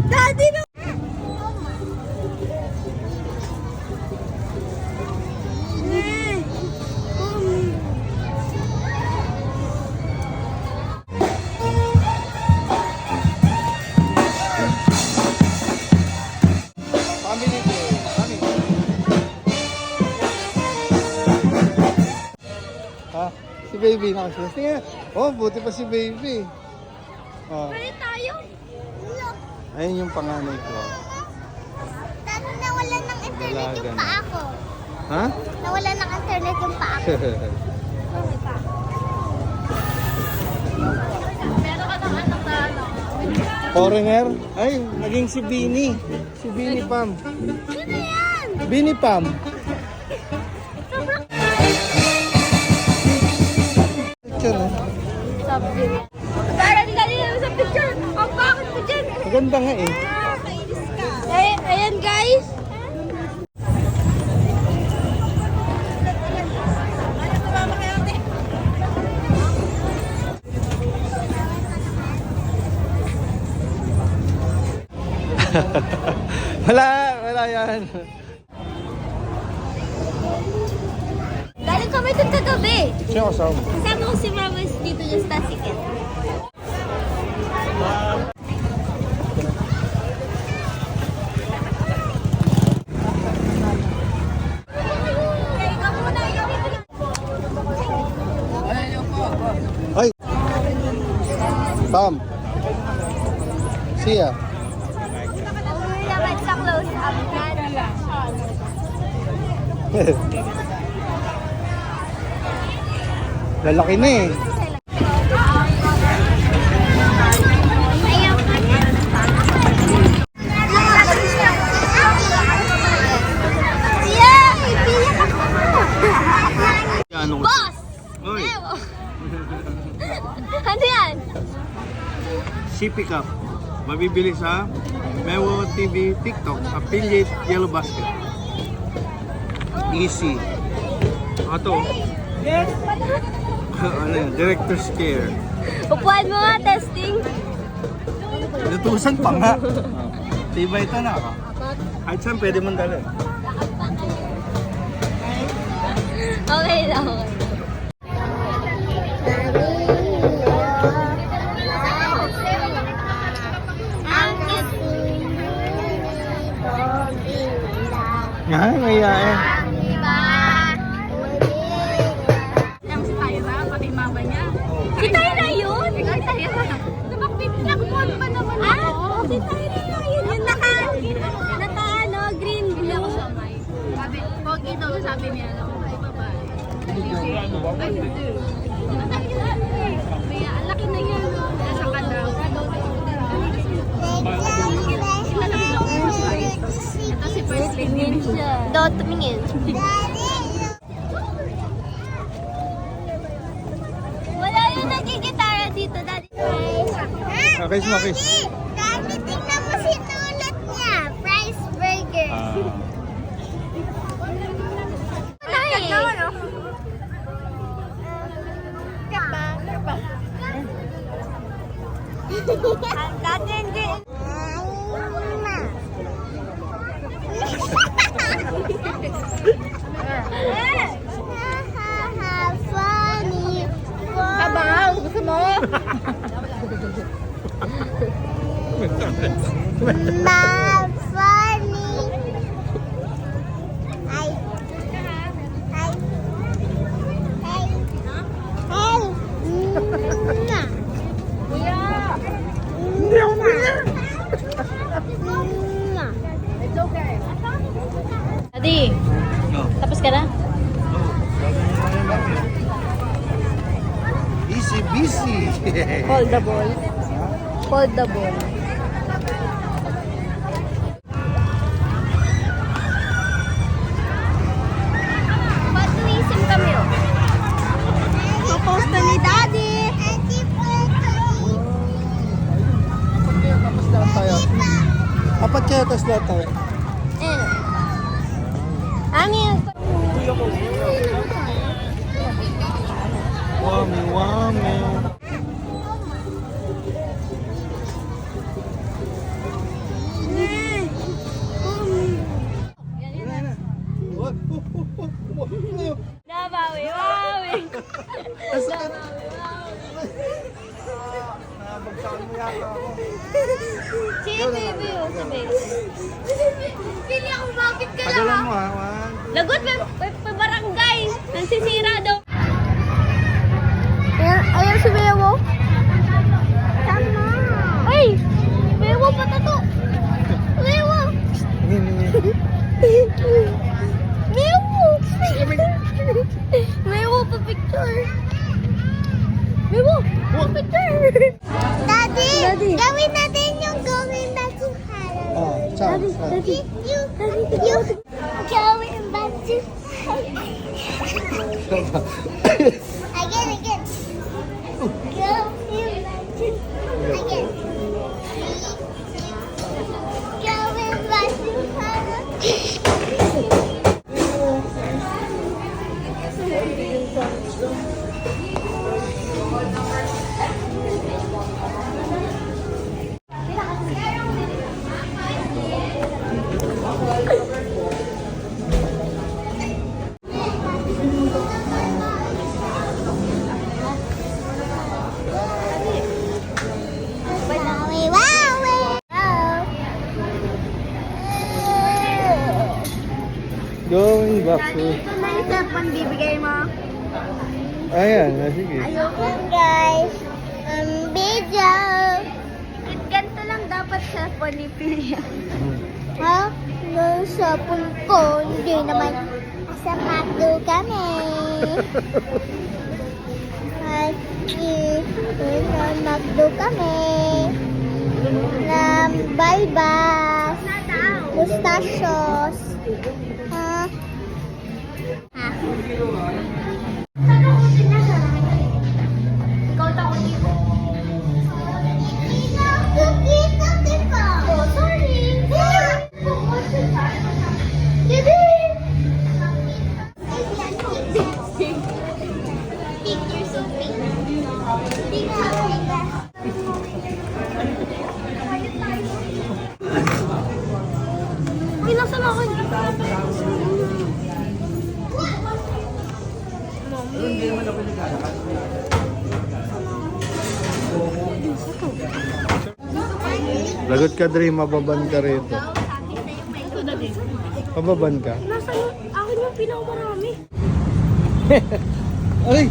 Daddy no! Si baby nakasulat. Tingnan. Oh, buti pa si baby. Oh. Balik tayo. Ayun yung panganay ko. Dati nawalan ng internet yung paa ko. Ha? Nawalan ng internet yung paa ko. Meron ka ng anak na ano? Foreigner? Ay, naging si Bini. Si Bini Pam. Sino yan? Bini Pam. Picture eh. Para di dali namin sa picture. Ang bakit mo dyan? Maganda nga eh. Ayan guys. Wala yan. Galing kami dun kagabi. Sino kasama? Kasama ko si Mama dito yung stasiket. Ay! Pam! Siya! Umuwi naman sa close up. Lalaki na eh. Boss! Oy! Ano yan? Si Pickup. Mabibili sa Mewo TV TikTok. Affiliate Yellow Basket. Easy. Ato. Yes! Ano yan? Director's Care. Upuan mo nga, testing. Lutusan pa nga. Tiba ito na ako. Kahit saan pwede mong dala. Okay lang. Ay, may yain. Si Tayo na yun? Nakapipilakbon pa naman ako. Si Tayo na yun. Yung naka ano, green blue. Sabi, pogi daw sabi niya, no? Ay, babae. May laki na yan, no? Nasa ka daw. Ito si First Lady. Daw, tumingin. Wala yung nagigitara dito, Daddy. Okay, sumakis. Daddy, tingnan mo sinulat niya. Price burger. Ang dati hindi. Funny. Abang, gusto mo? Funny. Ay. Ay. Ay. Ay. Kuya! Hindi ako kaya. It's okay. Daddy, No. tapos ka na? Easy busy. Hold the ball. Hold the ball. Matuisim kami oh. Post na ni Daddy. Tapos lahat tayo. Apat kaya tapos lahat tayo. Ano yan? Wami, wami. baby. Oh, si baby. Pili ako, bakit ka Tagalan mo ha. Lagot, may barangay. Nansisira daw. Ayan si Bewo. Tama. Ay! Bewo, patato. Bewo. Bewo. Bewo, pa-picture. Bewo, pa-picture. Daddy, gawin natin yung going back to Paris. Oh, ciao. Daddy. You going back to Again. Going back to again. Going back to Paris. Going back to... Ito na yung cellphone bibigay mo. Ayan, sige. Ayoko guys. Video. Ganito lang dapat cellphone ni Pilia. Ha? Yung cellphone ko, hindi naman sa McDo kami. Sa McDo kami. Na Balbas. Mustachos. Ha? Ha? Ikaw takot dito. Kita kita. Oh, sorry. Dede. Picture so pink. Uy, nasa na ako? Lagot ka, Dre. Mababan ka rito. Mababan ka? Nasa akin yung pinakamarami. Ay!